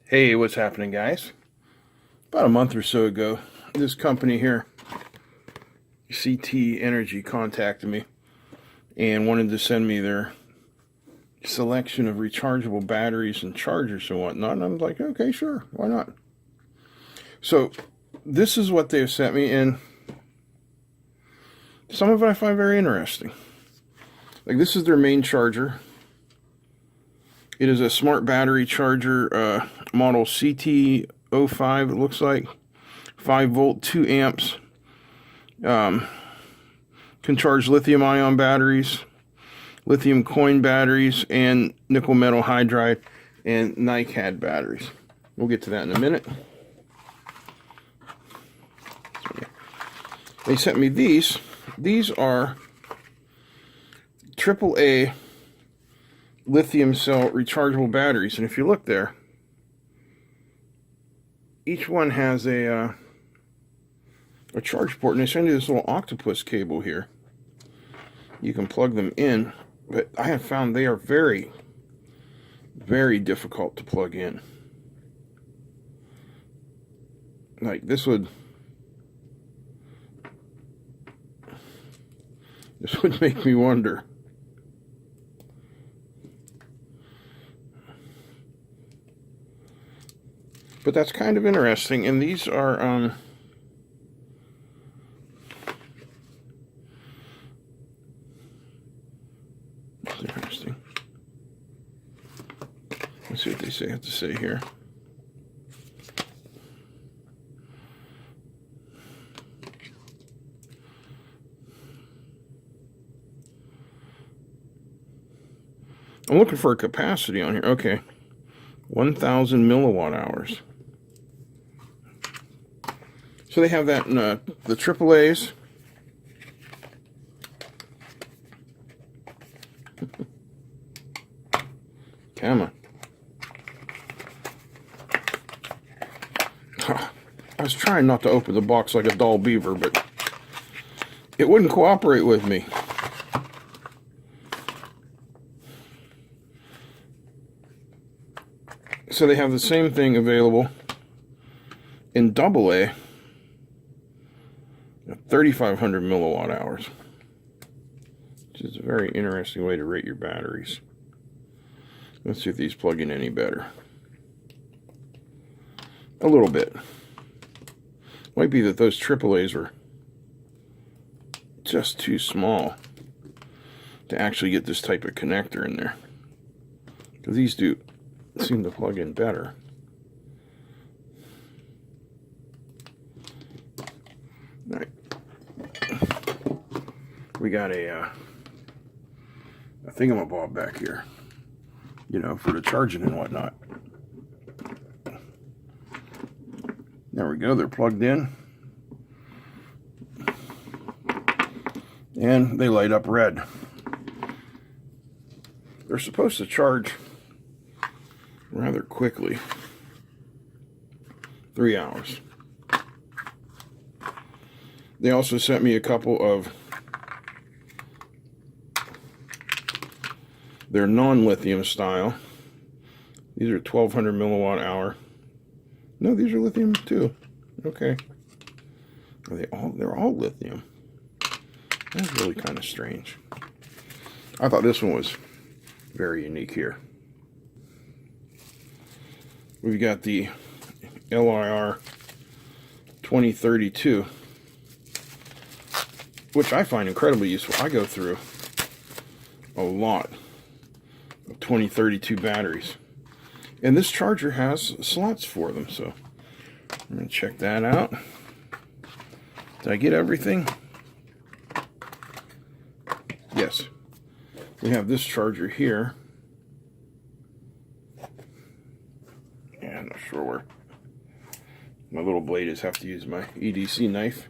Hey, what's happening, guys? About a month or so ago, this company here, CT Energy, contacted me and wanted to send me their selection of rechargeable batteries and chargers and whatnot. And I was like, okay, sure, why not? So this is what they've sent me, and some of it I find very interesting. Like, this is their main charger. It is a smart battery charger, model CT05, it looks like. 5 volt, 2 amps. Can charge lithium ion batteries, lithium coin batteries, and nickel metal hydride and NiCad batteries. We'll get to that in a minute. They sent me these. These are AAA lithium cell rechargeable batteries, and if you look there, each one has a charge port, and they send you this little octopus cable here. You can plug them in, but I have found they are very, very difficult to plug in. Like, this would make me wonder. But that's kind of interesting, and these are interesting. Let's see what they have to say here. I'm looking for a capacity on here. Okay, 1,000 milliwatt hours. So they have that in the AAAs. Come on. I was trying not to open the box like a dull beaver, but it wouldn't cooperate with me. So they have the same thing available in AA, 3,500 milliwatt hours, which is a very interesting way to rate your batteries. Let's see if these plug in any better. A little bit. Might be that those AAAs are just too small to actually get this type of connector in there, because these do seem to plug in better. All right. We got a thingamabob back here, you know, for the charging and whatnot. There we go, they're plugged in. And they light up red. They're supposed to charge rather quickly. 3 hours. They also sent me a couple of their non-lithium style. These are 1,200 milliwatt hour. No, these are lithium too. Okay. They're all lithium. That's really kind of strange. I thought this one was very unique here. We've got the LIR 2032, which I find incredibly useful. I go through a lot of 2032 batteries, and this charger has slots for them, so I'm going to check that out. Did I get everything? Yes. We have this charger here. Yeah, I'm not sure where my little blade is. Have to use my EDC knife.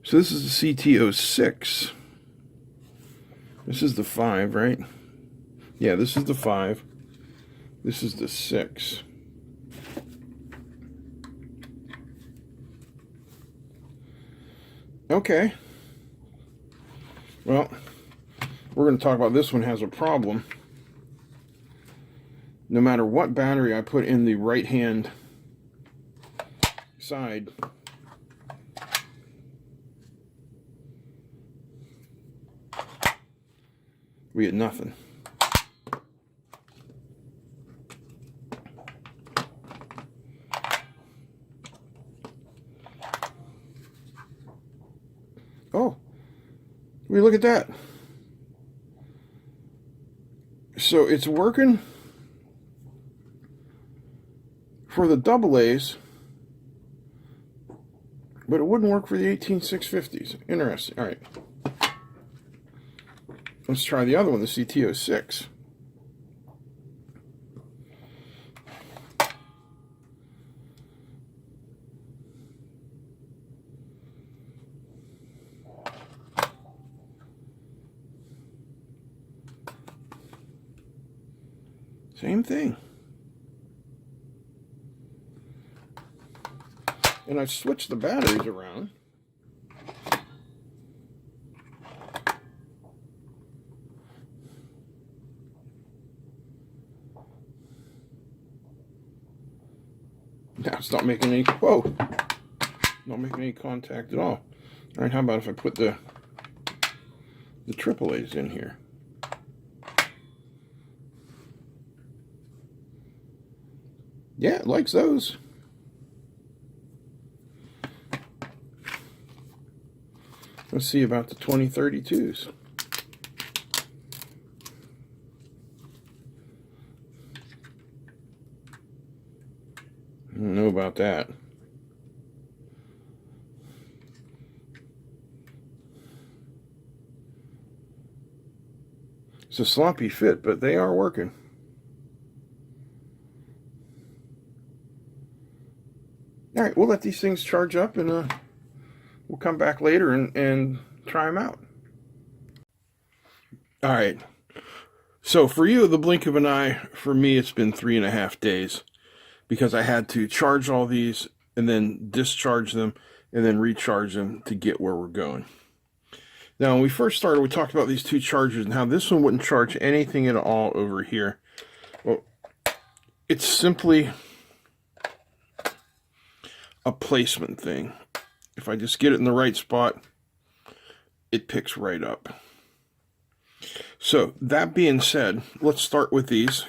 So this is the CT06. This is the 5, right? Yeah, this is the 5. This is the 6. Okay. Well, we're going to talk about this one has a problem. No matter what battery I put in the right-hand side, we get nothing. Oh, we look at that. So it's working for the AA's, but it wouldn't work for the 18650s. Interesting. All right. Let's try the other one, the CT06. Same thing. And I switched the batteries around. Now it's not making any, whoa, not making any contact at all. All right, how about if I put the AAA's in here? Yeah, it likes those. Let's see about the 2032s. I don't know about that. It's a sloppy fit, but they are working. All right, we'll let these things charge up, and we'll come back later and try them out. All right. So for you, the blink of an eye. For me, it's been 3.5 days because I had to charge all these and then discharge them and then recharge them to get where we're going. Now, when we first started, we talked about these 2 chargers and how this one wouldn't charge anything at all over here. Well, it's simply a placement thing. If I just get it in the right spot, it picks right up. So, that being said, let's start with these.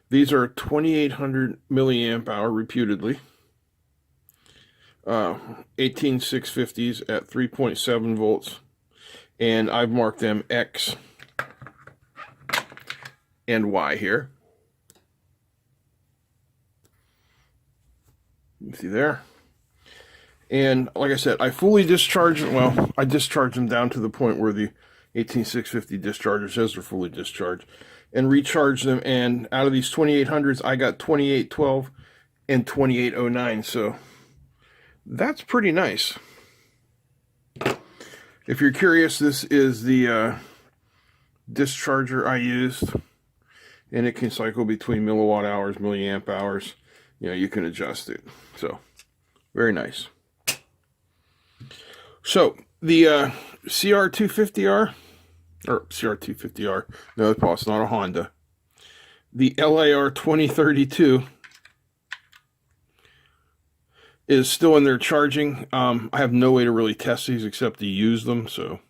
These are 2800 milliamp hour reputedly. 18650s at 3.7 volts. And I've marked them X and Y here. You see there? And like I said, I fully discharged, well, I discharged them down to the point where the 18650 discharger says they're fully discharged, and recharged them, and out of these 2800s, I got 2812 and 2809, so that's pretty nice. If you're curious, this is the discharger I used, and it can cycle between milliwatt hours, milliamp hours. You know, you can adjust it, so very nice. So, the CR250R, or CR250R, no, it's not a Honda. The LAR 2032 is still in there charging. I have no way to really test these except to use them, so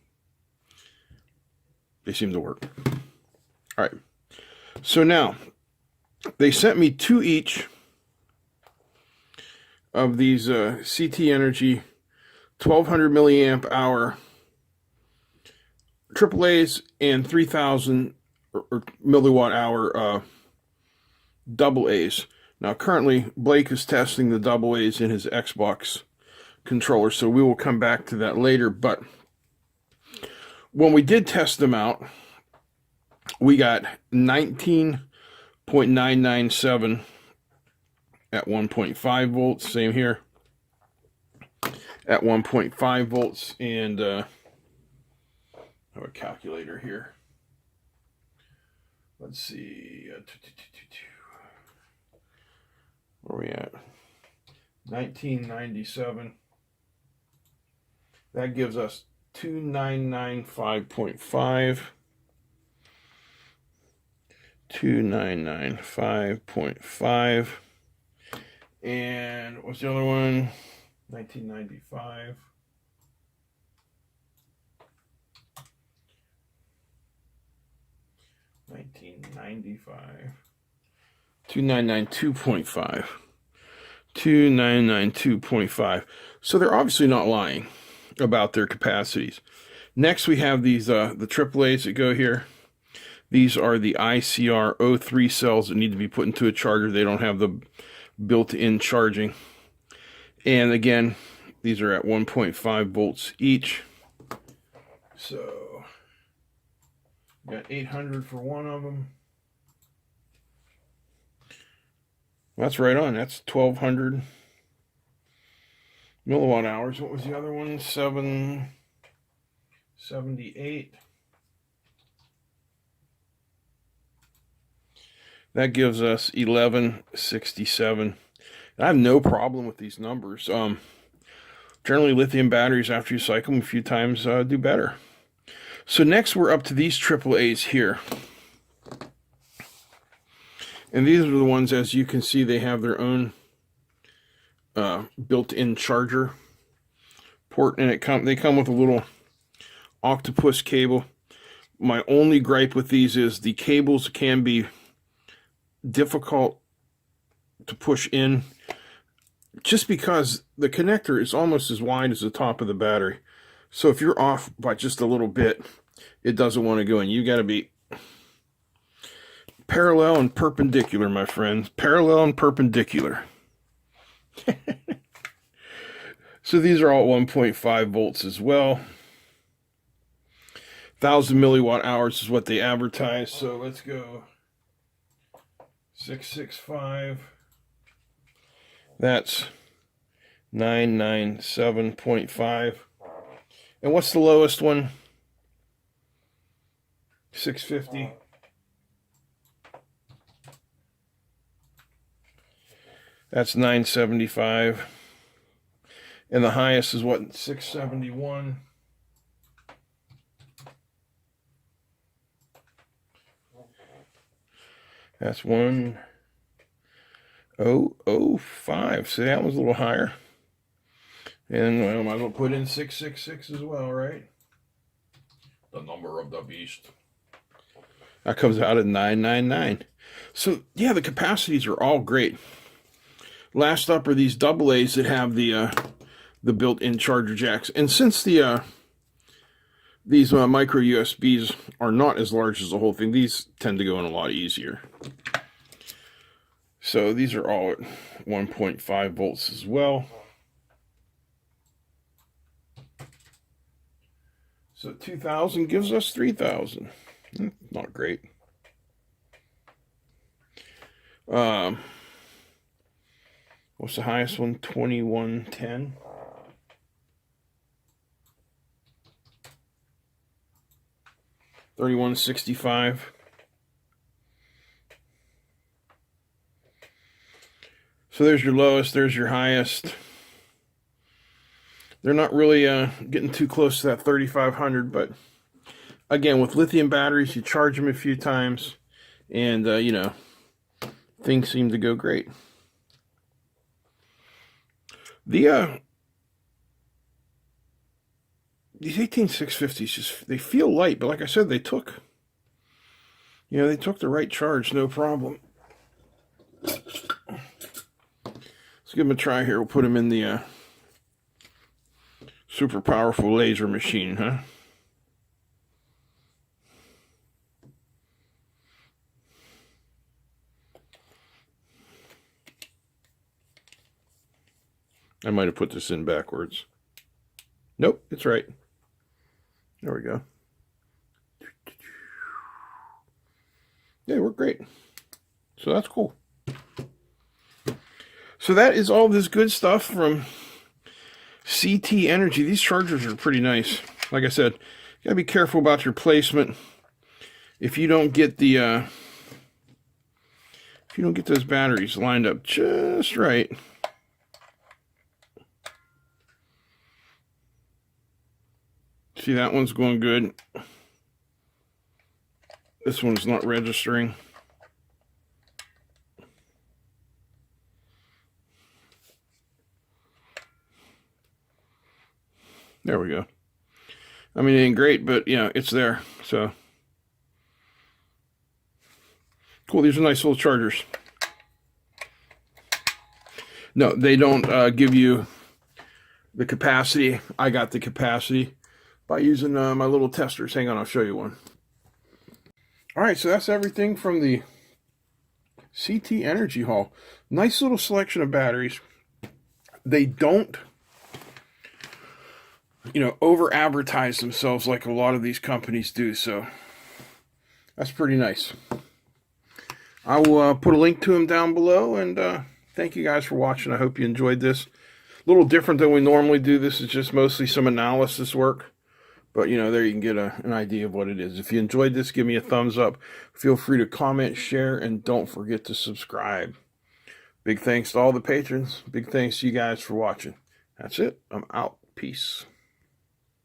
they seem to work. All right. So now, they sent me 2 each of these CT Energy 1200 milliamp hour AAA's and 3000 or milliwatt hour AA's. Now currently Blake is testing the AA's in his Xbox controller, so we will come back to that later. But when we did test them out, we got 19.997 at 1.5 volts, same here. At 1.5 volts, and I have a calculator here. Let's see. Where are we at? 1997. That gives us 2995.5. 2995.5. And what's the other one? 1995. 1995. 2992.5. 2992.5. So they're obviously not lying about their capacities. Next, we have these the AAAs that go here. These are the ICR03 cells that need to be put into a charger. They don't have the built-in charging. And again, these are at 1.5 volts each. So, got 800 for one of them. That's right on. That's 1200 milliwatt hours. What was the other one? 778. That gives us 1167. I have no problem with these numbers. Generally, lithium batteries, after you cycle them a few times, do better. So next, we're up to these AAAs here. And these are the ones, as you can see, they have their own built-in charger port, and they come with a little octopus cable. My only gripe with these is the cables can be difficult to push in, just because the connector is almost as wide as the top of the battery. So if you're off by just a little bit, it doesn't want to go in. You got to be parallel and perpendicular, my friends. Parallel and perpendicular. So these are all 1.5 volts as well. 1000 milliwatt hours is what they advertise. So let's go 665. That's 997.5. And what's the lowest one? 650. That's 975. And the highest is what? 671. That's 1005. See, that was a little higher. And well, might as well put in 666 as well, right? The number of the beast. That comes out at 999. So yeah, the capacities are all great. Last up are these AA's that have the built-in charger jacks. And since these micro USBs are not as large as the whole thing, these tend to go in a lot easier. So these are all at 1.5 volts as well. So 2000 gives us 3000. Not great. What's the highest one? 2110. $31.65. So there's your lowest, there's your highest. They're not really getting too close to that 3500, but again, with lithium batteries, you charge them a few times, and you know, things seem to go great. These 18650s just, they feel light, but like I said, they took the right charge, no problem. Let's give them a try here. We'll put them in the super powerful laser machine, huh? I might have put this in backwards. Nope, it's right. There we go. Yeah, they work great. So that's cool. So that is all this good stuff from CT Energy. These chargers are pretty nice. Like I said, you gotta be careful about your placement. If you don't get the if you don't get those batteries lined up just right, see, that one's going good. This one's not registering. There we go. I mean, it ain't great, but, you know, it's there. So, cool. These are nice little chargers. No, they don't give you the capacity. I got the capacity by using my little testers. Hang on, I'll show you one. All right, so that's everything from the CT Energy Haul. Nice little selection of batteries. They don't, you know, over advertise themselves like a lot of these companies do, so that's pretty nice. I will put a link to them down below, and thank you guys for watching. I hope you enjoyed this. A little different than we normally do. This is just mostly some analysis work. But, you know, there you can get an idea of what it is. If you enjoyed this, give me a thumbs up. Feel free to comment, share, and don't forget to subscribe. Big thanks to all the patrons. Big thanks to you guys for watching. That's it. I'm out. Peace.